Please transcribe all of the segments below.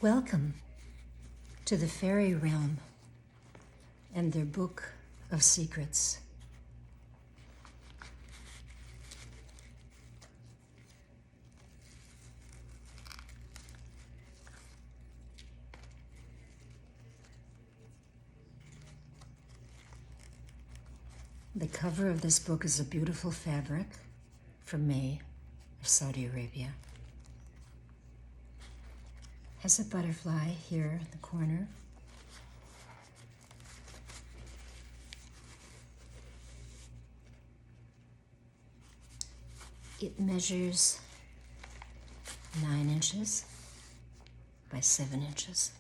Welcome to the fairy realm and their book of secrets. The cover of this book is a beautiful fabric from May of Saudi Arabia. Has a butterfly here in the corner. It measures 9 inches by 7 inches.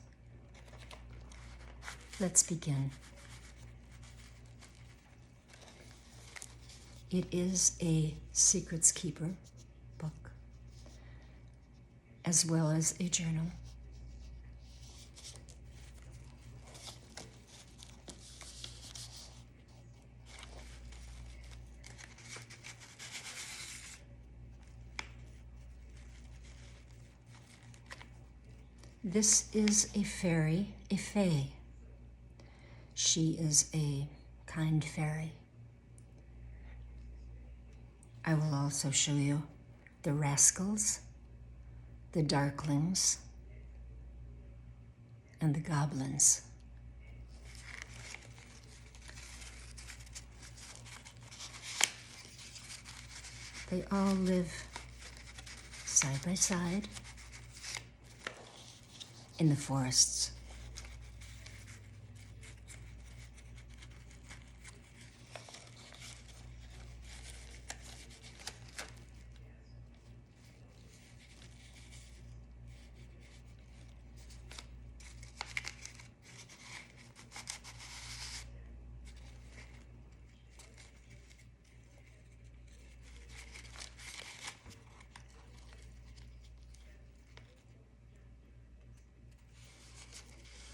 Let's begin. It is a Secrets Keeper book, as well as a journal. This is a fairy, a fae. She is a kind fairy. I will also show you the rascals, the darklings, and the goblins. They all live side by side in the forests.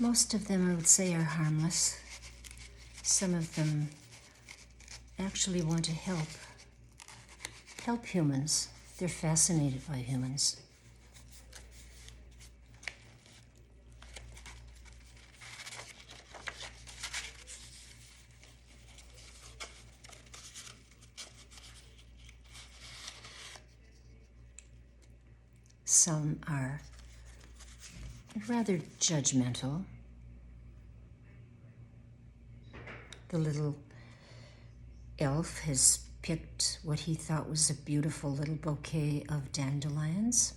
Most of them, I would say, are harmless. Some of them actually want to help humans. They're fascinated by humans. Some are rather judgmental. The little elf has picked what he thought was a beautiful little bouquet of dandelions,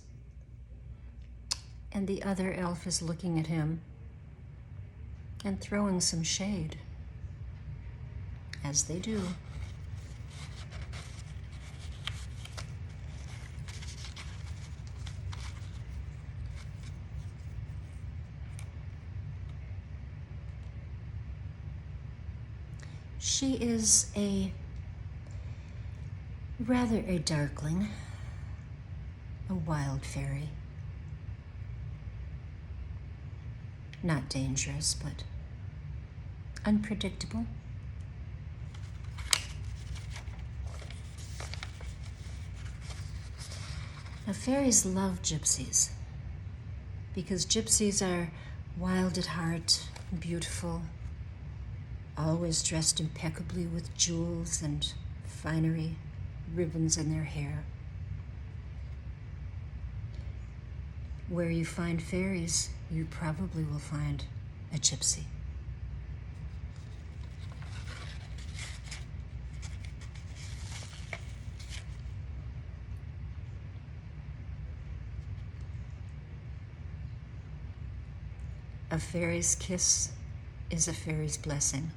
and the other elf is looking at him and throwing some shade, as they do. She is rather a darkling, a wild fairy. Not dangerous, but unpredictable. Now, fairies love gypsies because gypsies are wild at heart, beautiful, always dressed impeccably with jewels and finery, ribbons in their hair. Where you find fairies, you probably will find a gypsy. A fairy's kiss is a fairy's blessing.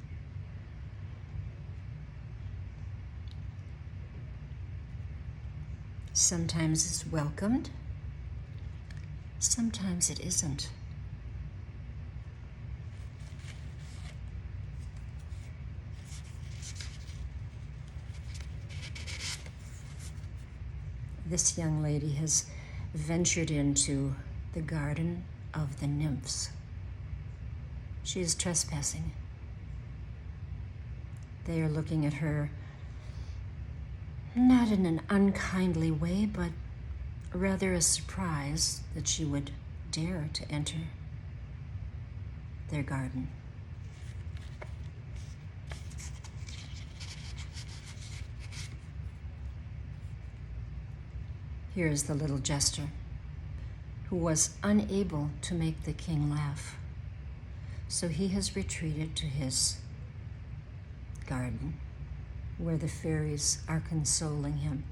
Sometimes it's welcomed, sometimes it isn't. This young lady has ventured into the garden of the nymphs. She is trespassing. They are looking at her, not in an unkindly way, but rather a surprise that she would dare to enter their garden. Here is the little jester who was unable to make the king laugh. So he has retreated to his garden where the fairies are consoling him.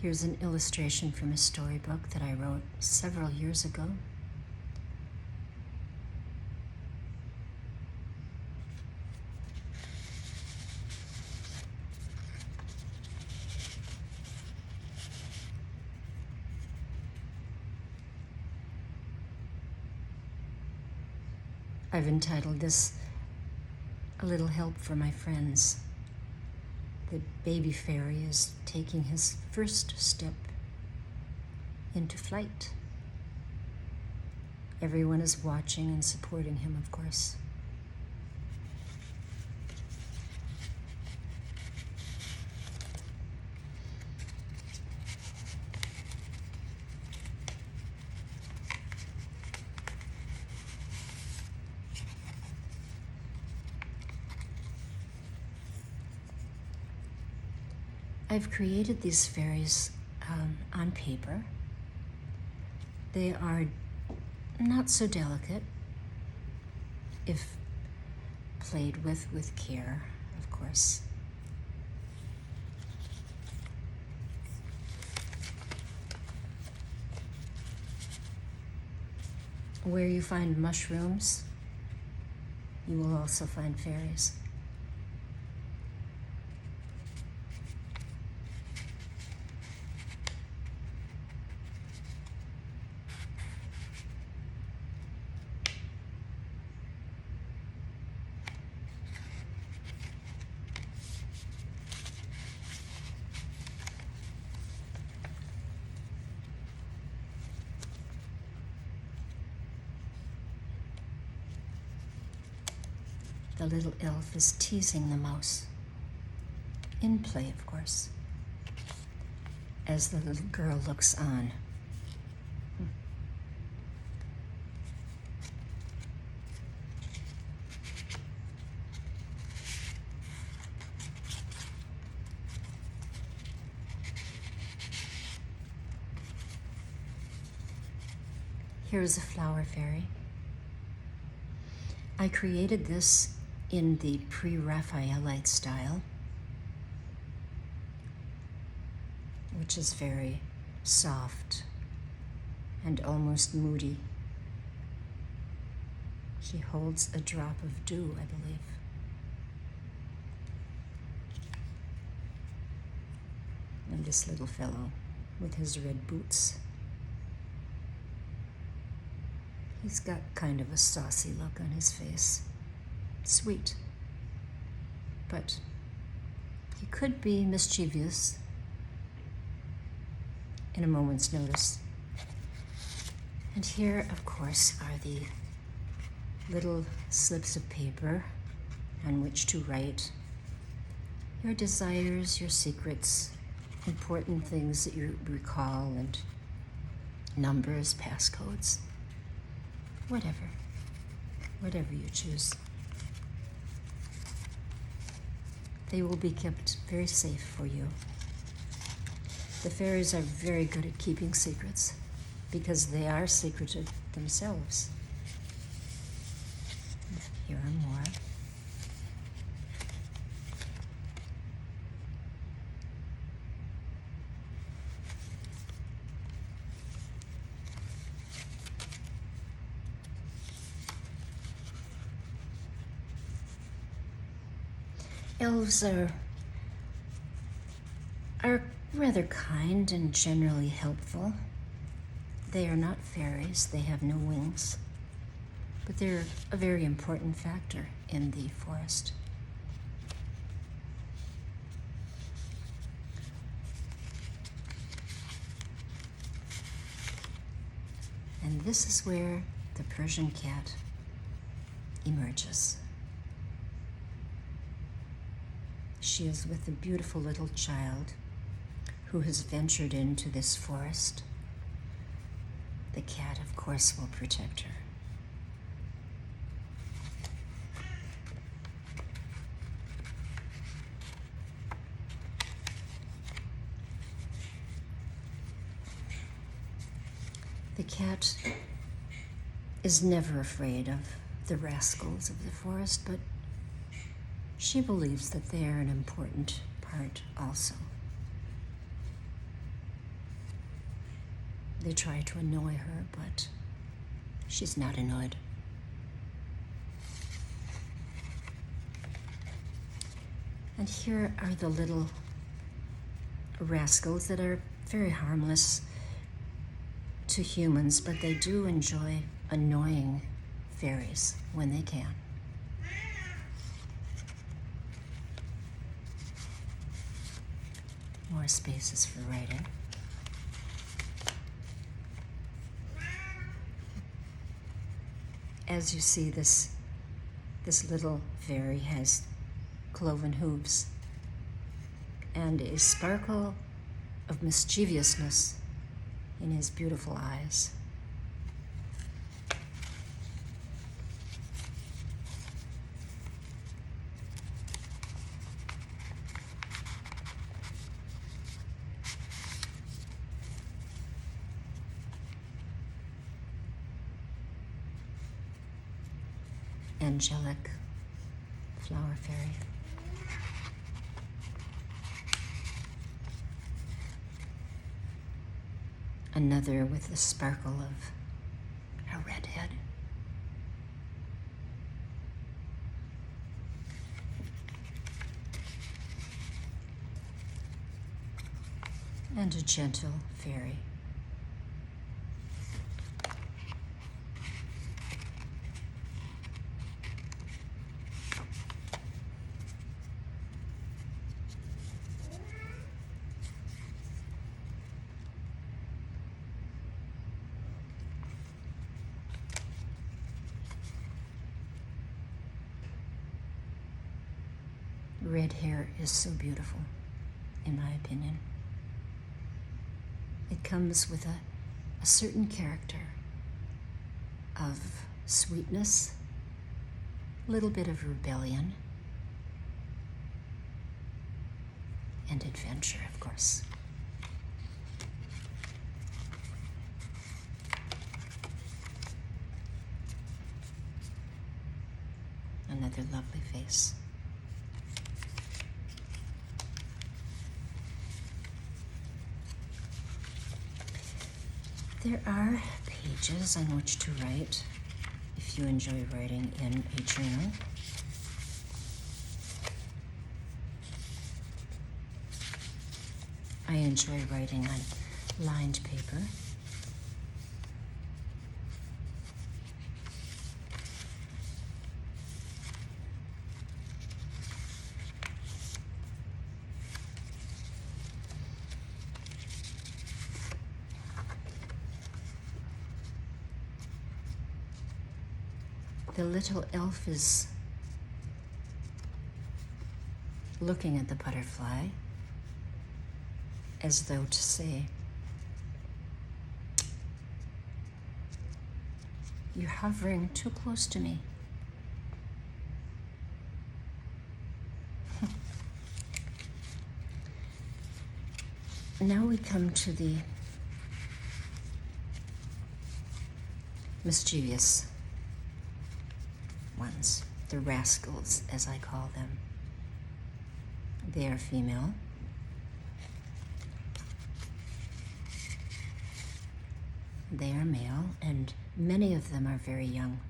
Here's an illustration from a storybook that I wrote several years ago. I've entitled this "A Little Help for My Friends." The baby fairy is taking his first step into flight. Everyone is watching and supporting him, of course. I've created these fairies on paper. They are not so delicate if played with care, of course. Where you find mushrooms, you will also find fairies. The little elf is teasing the mouse, in play, of course, as the little girl looks on. Here is a flower fairy. I created this in the pre-Raphaelite style, which is very soft and almost moody. She holds a drop of dew, I believe. And this little fellow with his red boots. He's got kind of a saucy look on his face. Sweet. But he could be mischievous in a moment's notice. And here, of course, are the little slips of paper on which to write your desires, your secrets, important things that you recall, and numbers, passcodes, whatever you choose. They will be kept very safe for you. The fairies are very good at keeping secrets because they are secretive themselves. Here are more. Elves are rather kind and generally helpful. They are not fairies, they have no wings, but they're a very important factor in the forest. And this is where the Persian cat emerges. She is with a beautiful little child who has ventured into this forest. The cat, of course, will protect her. The cat is never afraid of the rascals of the forest, but she believes that they are an important part also. They try to annoy her, but she's not annoyed. And here are the little rascals that are very harmless to humans, but they do enjoy annoying fairies when they can. More spaces for writing. As you see, this little fairy has cloven hooves and a sparkle of mischievousness in his beautiful eyes. Angelic flower fairy. Another with the sparkle of a redhead. And a gentle fairy. Red hair is so beautiful, in my opinion. It comes with a certain character of sweetness, a little bit of rebellion, and adventure, of course. Another lovely face. There are pages on which to write if you enjoy writing in a journal. I enjoy writing on lined paper. The little elf is looking at the butterfly as though to say, "You're hovering too close to me." Now we come to the mischievous ones, the rascals, as I call them. They are female. They are male, and many of them are very young.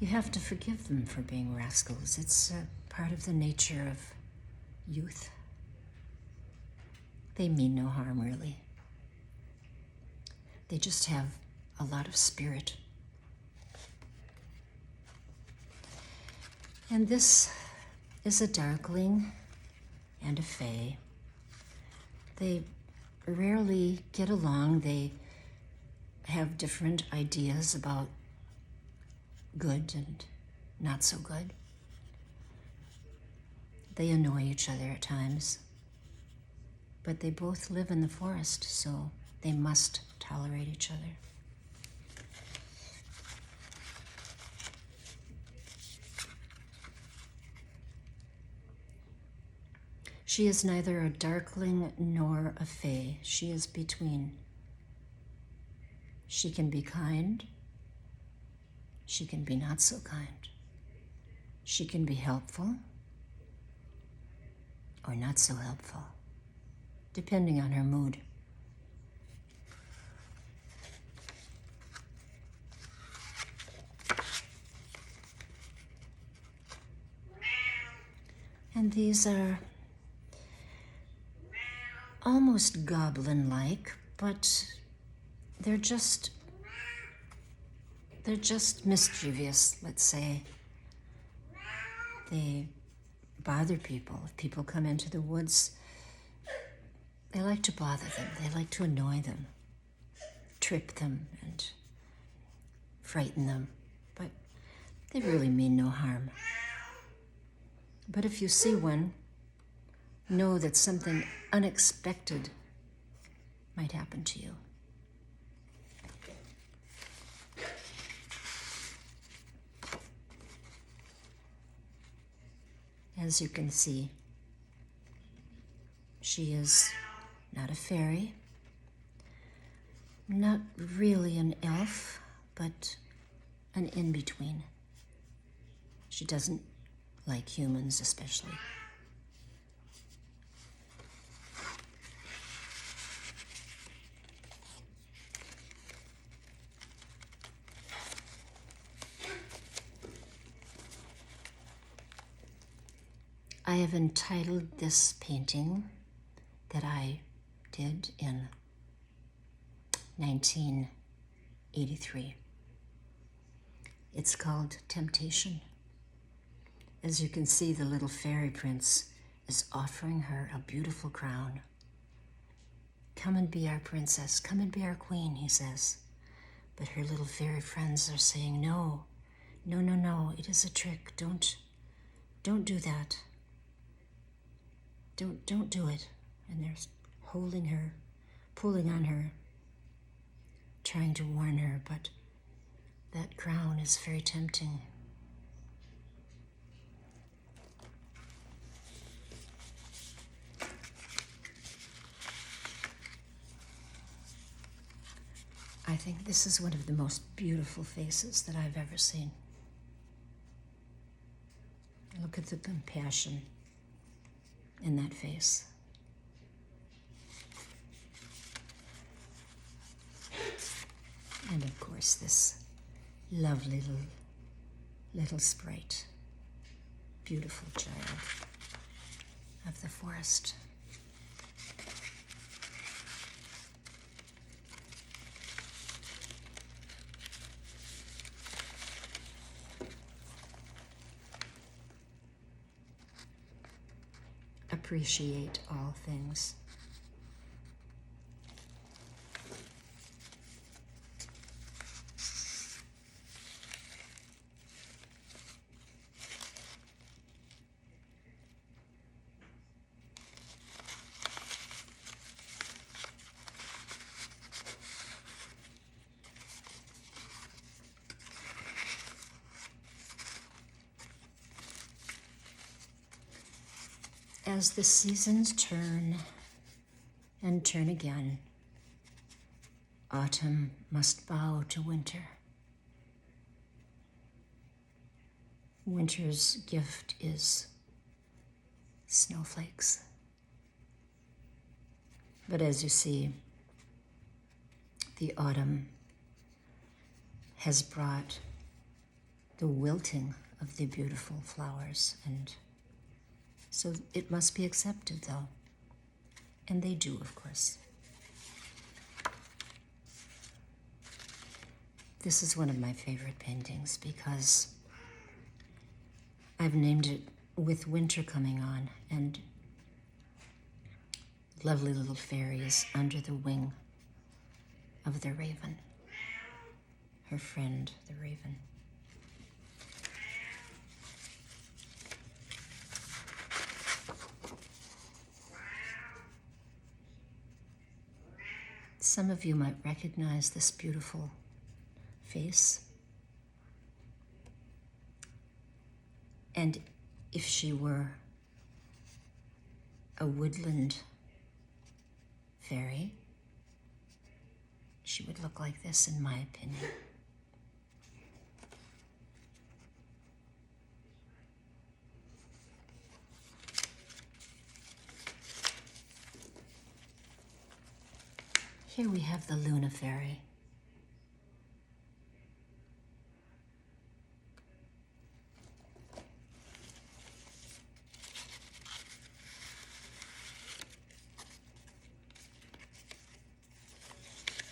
You have to forgive them for being rascals. It's a part of the nature of youth. They mean no harm, really. They just have a lot of spirit. And this is a darkling and a fae. They rarely get along. They have different ideas about good and not so good. They annoy each other at times, but they both live in the forest, so they must tolerate each other. She is neither a darkling nor a fae. She is between. She can be kind. She can be not so kind. She can be helpful or not so helpful, depending on her mood. And these are almost goblin-like, but they're just mischievous, let's say. They bother people. If people come into the woods, they like to bother them. They like to annoy them, trip them, and frighten them. But they really mean no harm. But if you see one, know that something unexpected might happen to you. As you can see, she is not a fairy, not really an elf, but an in-between. She doesn't like humans especially. I have entitled this painting that I did in 1983. It's called Temptation. As you can see, the little fairy prince is offering her a beautiful crown. Come and be our princess, come and be our queen, he says. But her little fairy friends are saying, no, no, no, no, it is a trick, don't do that. Don't do it. And they're holding her, pulling on her, trying to warn her, but that crown is very tempting. I think this is one of the most beautiful faces that I've ever seen. Look at the compassion in that face. And of course, this lovely little sprite, beautiful child of the forest. Appreciate all things. As the seasons turn and turn again, autumn must bow to winter. Winter's gift is snowflakes. But as you see, the autumn has brought the wilting of the beautiful flowers, and so it must be accepted, though. And they do, of course. This is one of my favorite paintings because I've named it with winter coming on and lovely little fairies under the wing of the raven. her friend, the raven. Some of you might recognize this beautiful face. And if she were a woodland fairy, she would look like this, in my opinion. Here we have the Luna Fairy.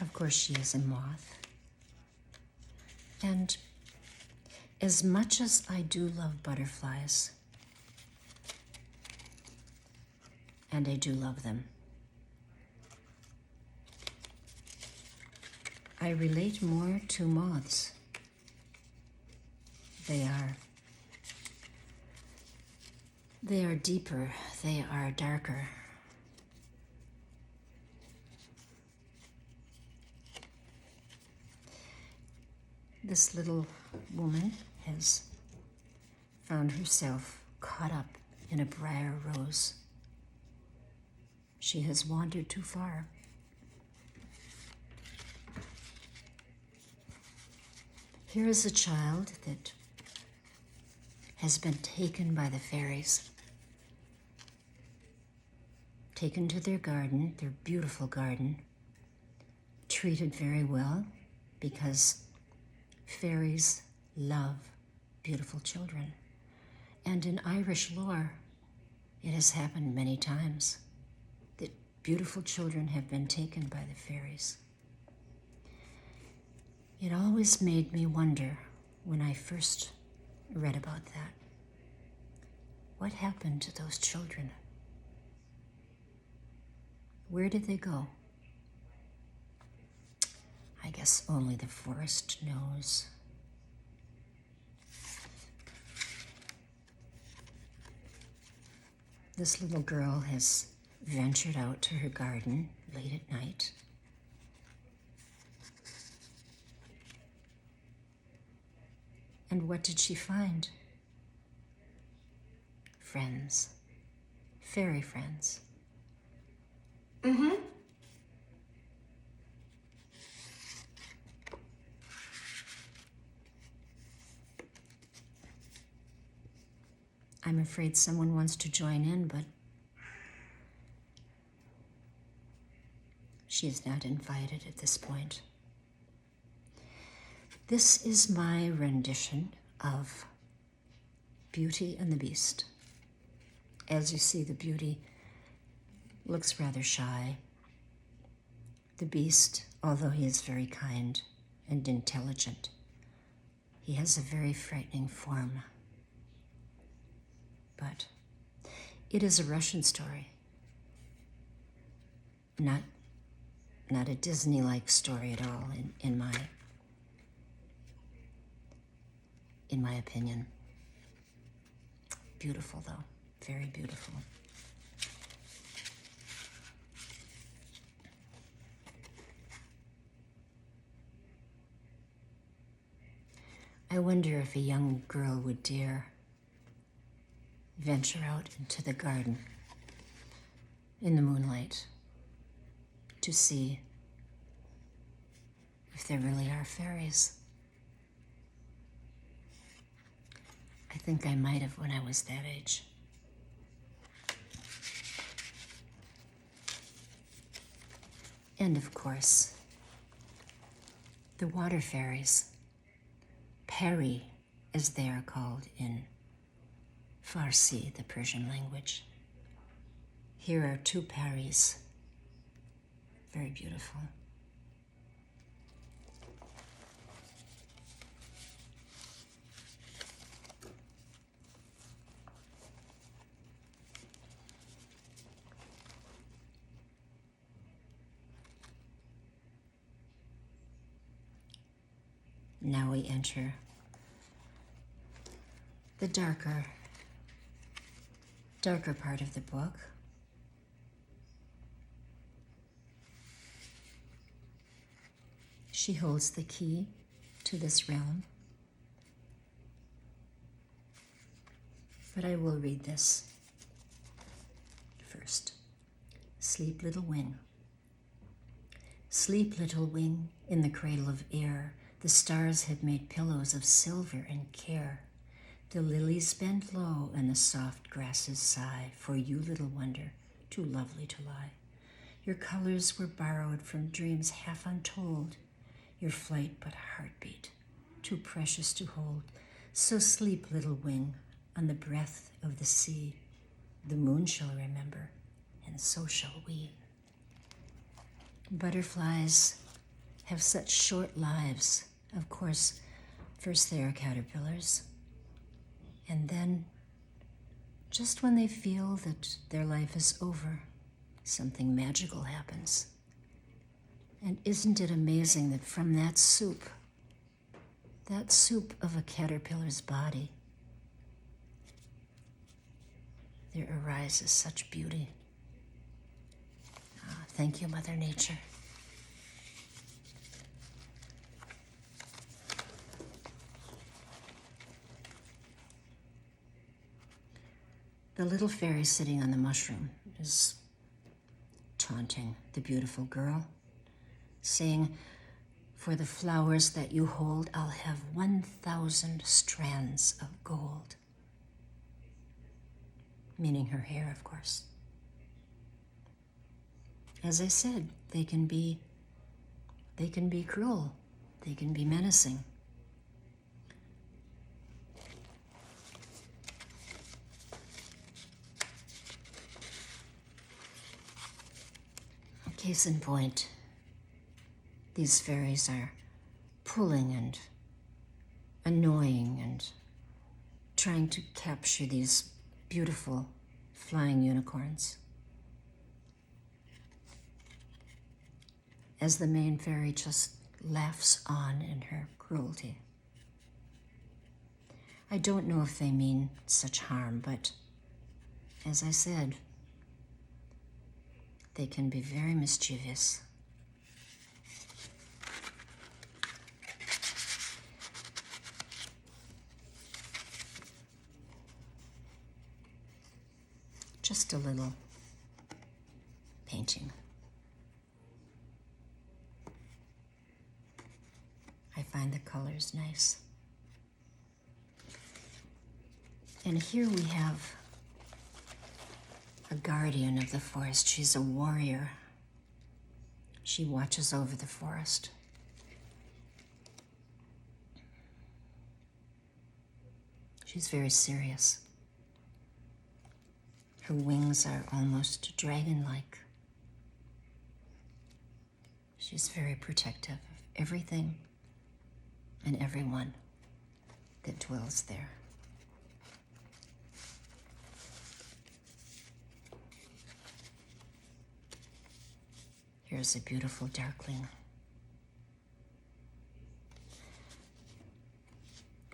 Of course, she is a moth. And as much as I do love butterflies, and I do love them, I relate more to moths. They are deeper, they are darker. This little woman has found herself caught up in a briar rose. She has wandered too far. Here is a child that has been taken by the fairies, taken to their garden, their beautiful garden, treated very well, because fairies love beautiful children. And in Irish lore, it has happened many times that beautiful children have been taken by the fairies. It always made me wonder when I first read about that. What happened to those children? Where did they go? I guess only the forest knows. This little girl has ventured out to her garden late at night. And what did she find? Friends. Fairy friends. I'm afraid someone wants to join in, but she is not invited at this point. This is my rendition of Beauty and the Beast. As you see, the beauty looks rather shy. The Beast, although he is very kind and intelligent, he has a very frightening form. But it is a Russian story, not a Disney-like story at all, in my opinion. Beautiful, though, very beautiful. I wonder if a young girl would dare venture out into the garden in the moonlight to see if there really are fairies. I think I might have when I was that age. And of course, the water fairies, peri as they are called in Farsi, the Persian language. Here are two peris, very beautiful. Now we enter the darker part of the book. She holds the key to this realm. But I will read this first. Sleep, little wing. Sleep, little wing, in the cradle of air. The stars have made pillows of silver and care. The lilies bend low and the soft grasses sigh. For you, little wonder, too lovely to lie. Your colors were borrowed from dreams half untold. Your flight but a heartbeat, too precious to hold. So sleep, little wing, on the breath of the sea. The moon shall remember, and so shall we. Butterflies have such short lives. Of course, first they are caterpillars, and then, just when they feel that their life is over, something magical happens. And isn't it amazing that from that soup of a caterpillar's body, there arises such beauty. Thank you, Mother Nature. The little fairy sitting on the mushroom is taunting the beautiful girl, saying, for the flowers that you hold, I'll have 1,000 strands of gold. Meaning her hair, of course. As I said, they can be cruel. They can be menacing. Case in point, these fairies are pulling and annoying and trying to capture these beautiful flying unicorns. As the main fairy just laughs on in her cruelty. I don't know if they mean such harm, but as I said, they can be very mischievous. Just a little painting. I find the colors nice. And here we have a guardian of the forest. She's a warrior. She watches over the forest. She's very serious. Her wings are almost dragon-like. She's very protective of everything and everyone that dwells there. Here's a beautiful darkling.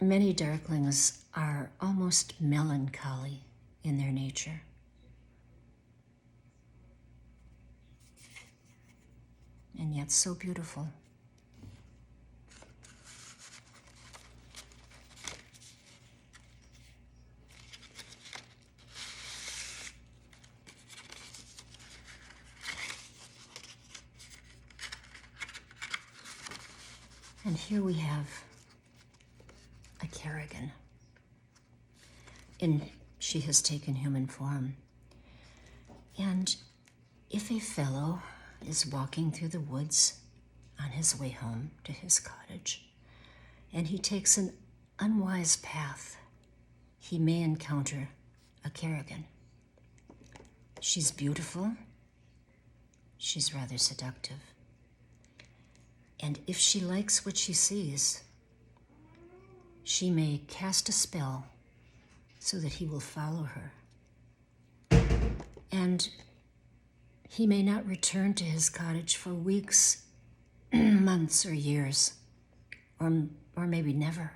Many darklings are almost melancholy in their nature. And yet so beautiful. And here we have a Kerrigan. She has taken human form. And if a fellow is walking through the woods on his way home to his cottage, and he takes an unwise path, he may encounter a Kerrigan. She's beautiful. She's rather seductive. And if she likes what she sees, she may cast a spell so that he will follow her. And he may not return to his cottage for weeks, months, or years, or or maybe never.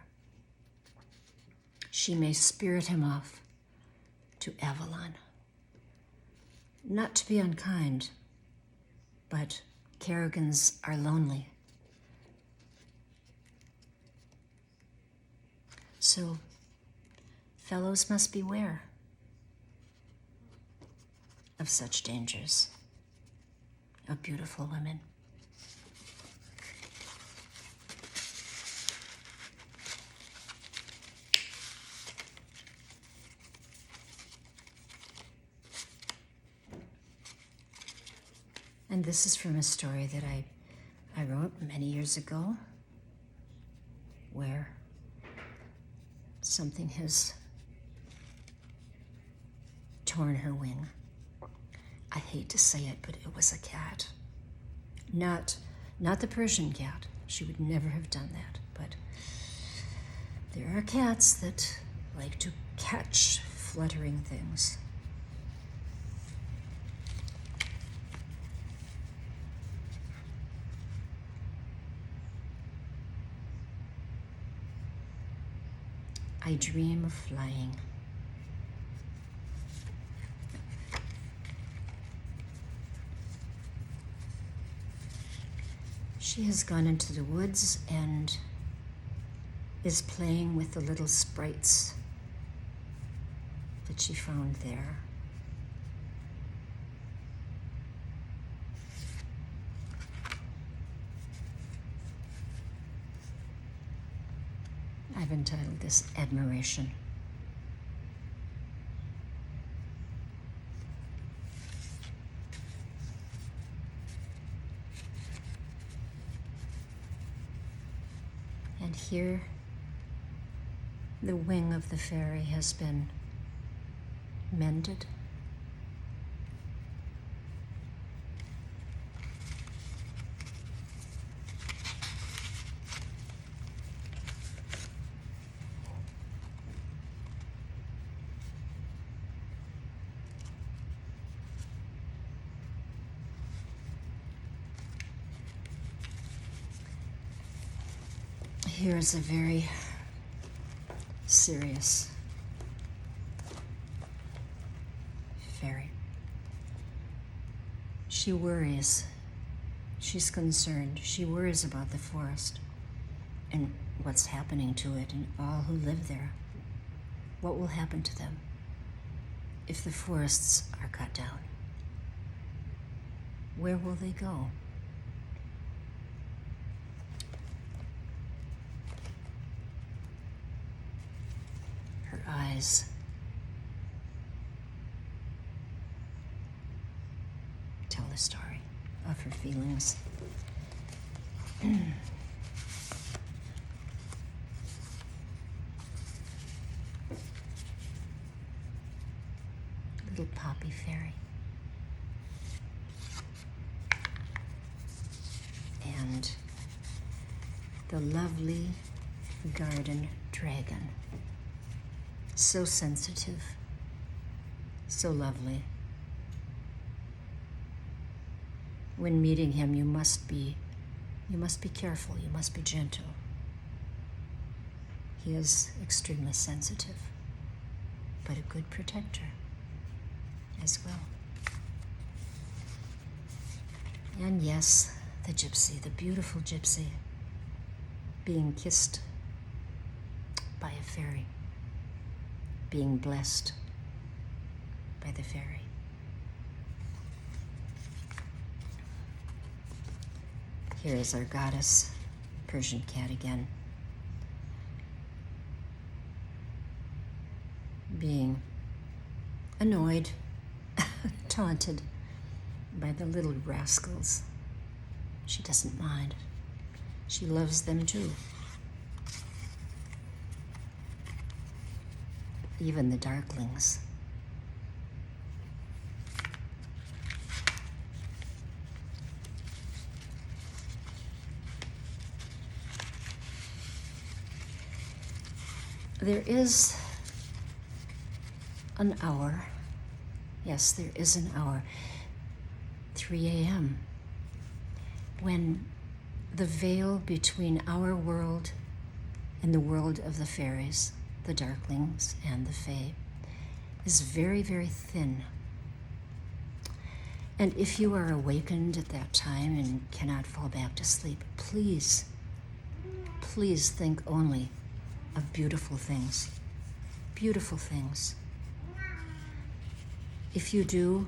She may spirit him off to Avalon. Not to be unkind, but Kerrigans are lonely. So, fellows must beware of such dangers of beautiful women. And this is from a story that I wrote many years ago, where something has torn her wing. I hate to say it, but it was a cat. Not the Persian cat. She would never have done that, but there are cats that like to catch fluttering things. I dream of flying. She has gone into the woods and is playing with the little sprites that she found there. I've entitled this Admiration. And here, the wing of the fairy has been mended. Here is a very serious fairy. She worries. She's concerned. She worries about the forest and what's happening to it and all who live there. What will happen to them if the forests are cut down? Where will they go? Her eyes tell the story of her feelings. Little poppy fairy. And the lovely garden dragon. So sensitive, so lovely. When meeting him, you must be careful, you must be gentle. He is extremely sensitive, but a good protector as well. And yes, the gypsy, the beautiful gypsy, being kissed by a fairy, being blessed by the fairy. Here is our goddess, Persian cat again, being annoyed, taunted by the little rascals. She doesn't mind. She loves them too. Even the darklings. There is an hour. Yes, there is an hour. 3 a.m. when the veil between our world in the world of the fairies, the darklings, and the fae is very, very thin. And if you are awakened at that time and cannot fall back to sleep, please, please think only of beautiful things. Beautiful things. If you do,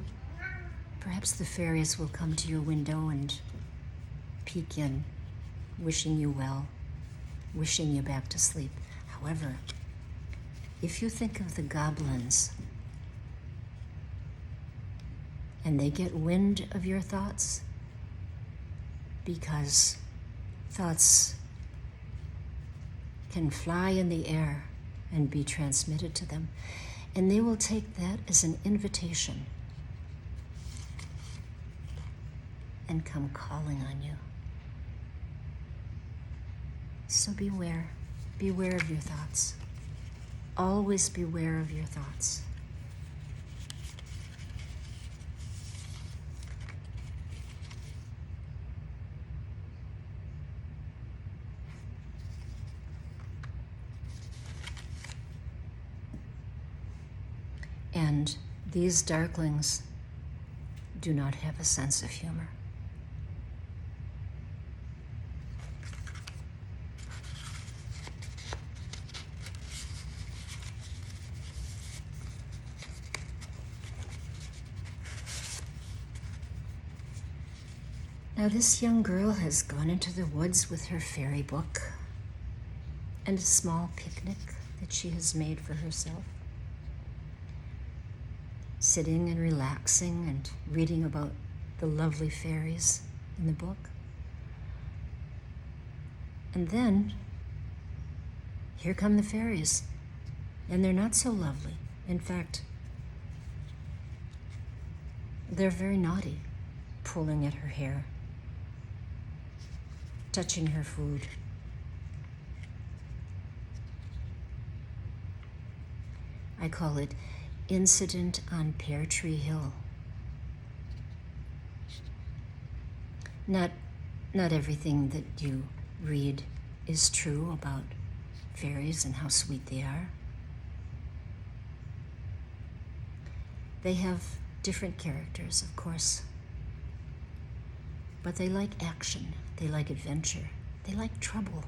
perhaps the fairies will come to your window and peek in, wishing you well, wishing you back to sleep. However, if you think of the goblins and they get wind of your thoughts, because thoughts can fly in the air and be transmitted to them, and they will take that as an invitation and come calling on you. So beware. Beware of your thoughts. Always beware of your thoughts. And these darklings do not have a sense of humor. Now this young girl has gone into the woods with her fairy book and a small picnic that she has made for herself, sitting and relaxing and reading about the lovely fairies in the book. And then, here come the fairies, and they're not so lovely. In fact, they're very naughty, pulling at her hair, touching her food. I call it Incident on Pear Tree Hill. Not everything that you read is true about fairies and how sweet they are. They have different characters, of course, but they like action, they like adventure, they like trouble,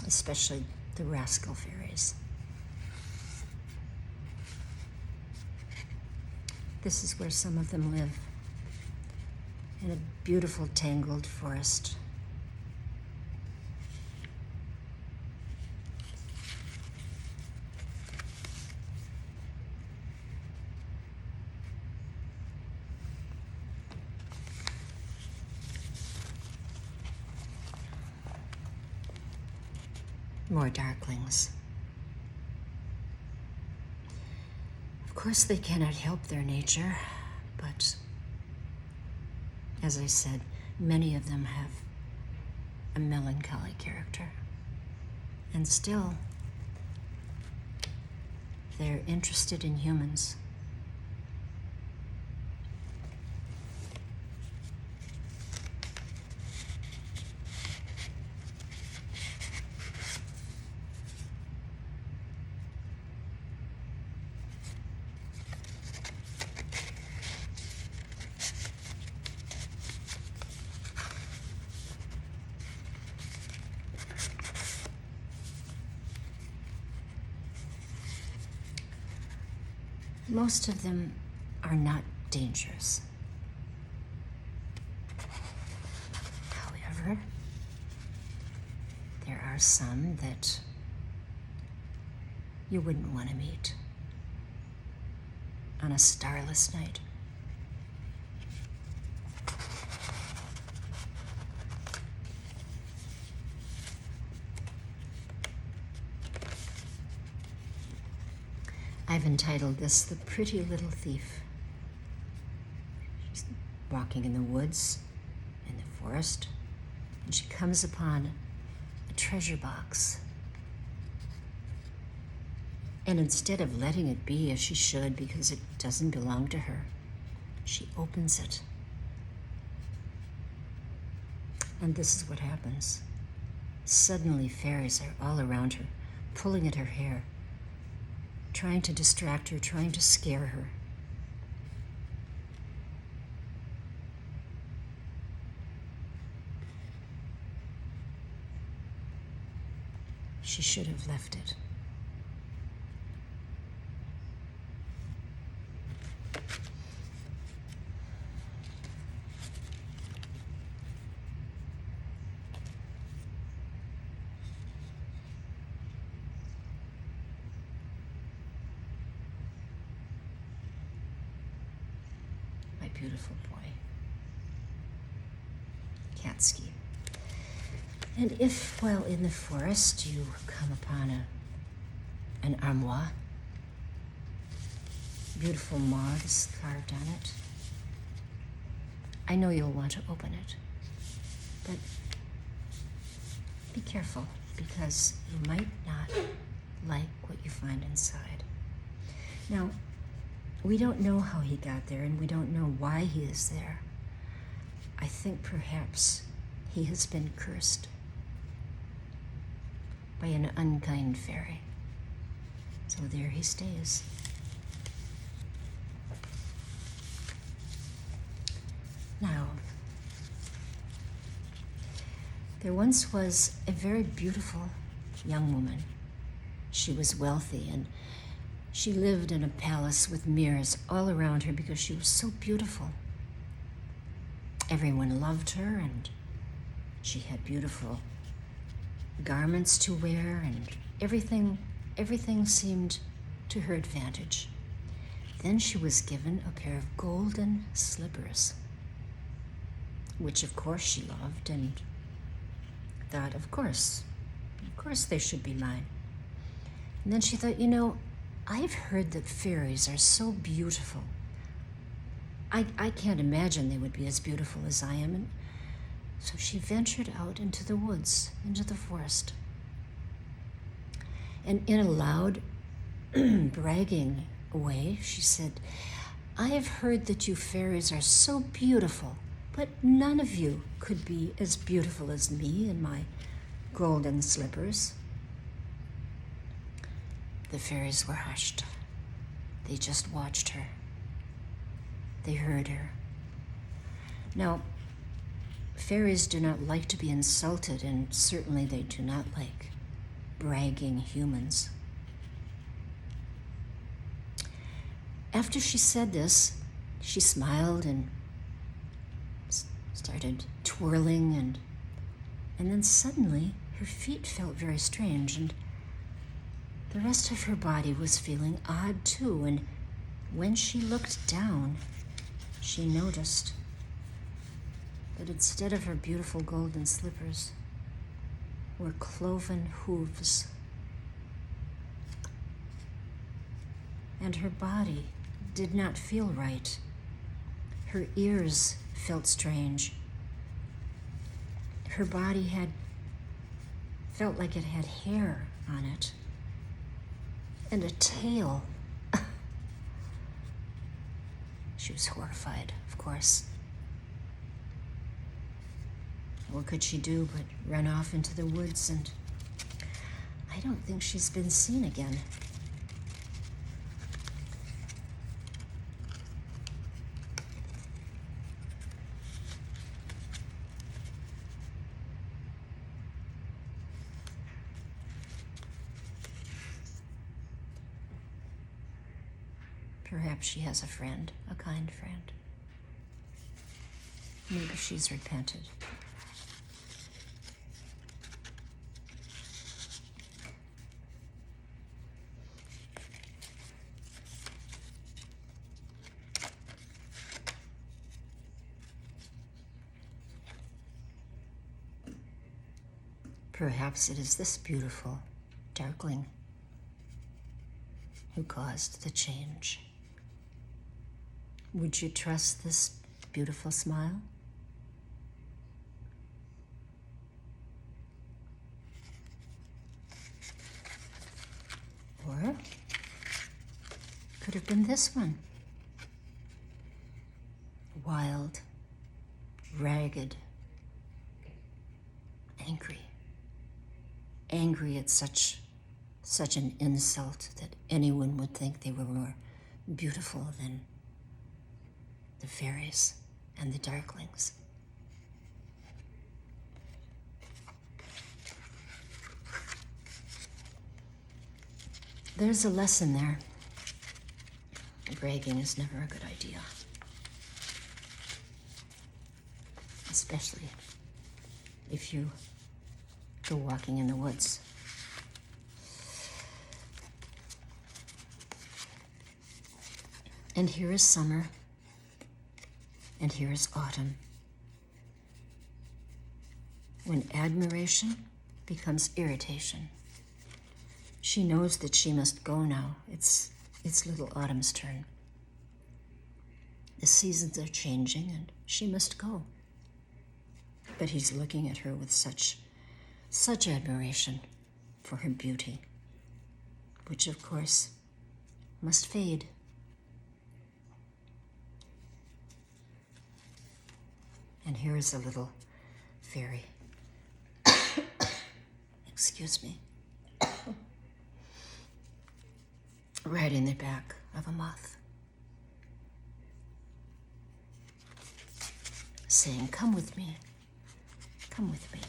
especially the rascal fairies. This is where some of them live, in a beautiful tangled forest. More darklings. Of course, they cannot help their nature, but as I said, many of them have a melancholy character. And still, they're interested in humans. Most of them are not dangerous. However, there are some that you wouldn't want to meet on a starless night. I've entitled this The Pretty Little Thief. She's walking in the woods, in the forest, and she comes upon a treasure box. And instead of letting it be as she should, because it doesn't belong to her, she opens it. And this is what happens. Suddenly, fairies are all around her, pulling at her hair, trying to distract her, trying to scare her. She should have left it. My beautiful boy. Katsuki. And if, while in the forest, you come upon an armoire, beautiful moths carved on it, I know you'll want to open it, but be careful, because you might not like what you find inside. Now, we don't know how he got there, and we don't know why he is there. I think perhaps he has been cursed by an unkind fairy. So there he stays. Now, there once was a very beautiful young woman. She was wealthy, and she lived in a palace with mirrors all around her because she was so beautiful. Everyone loved her, and she had beautiful garments to wear, and everything seemed to her advantage. Then she was given a pair of golden slippers, which of course she loved, and thought, of course they should be mine. And then she thought, I've heard that fairies are so beautiful. I can't imagine they would be as beautiful as I am. And so she ventured out into the woods, into the forest. And in a loud, bragging way, she said, I have heard that you fairies are so beautiful, but none of you could be as beautiful as me in my golden slippers. The fairies were hushed. They just watched her. They heard her. Now, fairies do not like to be insulted, and certainly they do not like bragging humans. After she said this, she smiled and started twirling, and then suddenly her feet felt very strange, and the rest of her body was feeling odd too. And when she looked down, she noticed that instead of her beautiful golden slippers were cloven hooves. And her body did not feel right. Her ears felt strange. Her body felt like it had hair on it and a tail. She was horrified, of course. What could she do but run off into the woods? And I don't think she's been seen again. Perhaps she has a friend, a kind friend. Maybe she's repented. Perhaps it is this beautiful darkling who caused the change. Would you trust this beautiful smile? Or could have been this one. Wild, ragged, angry. angry at such an insult that anyone would think they were more beautiful than the fairies and the darklings. There's a lesson there. Bragging is never a good idea. Especially if you go walking in the woods. And here is summer, and here is autumn, when admiration becomes irritation. She knows that she must go now. It's little Autumn's turn. The seasons are changing, and she must go. But he's looking at her with such admiration for her beauty, which of course must fade. And here is a little fairy. Excuse me. Right in the back of a moth, saying, "Come with me, come with me."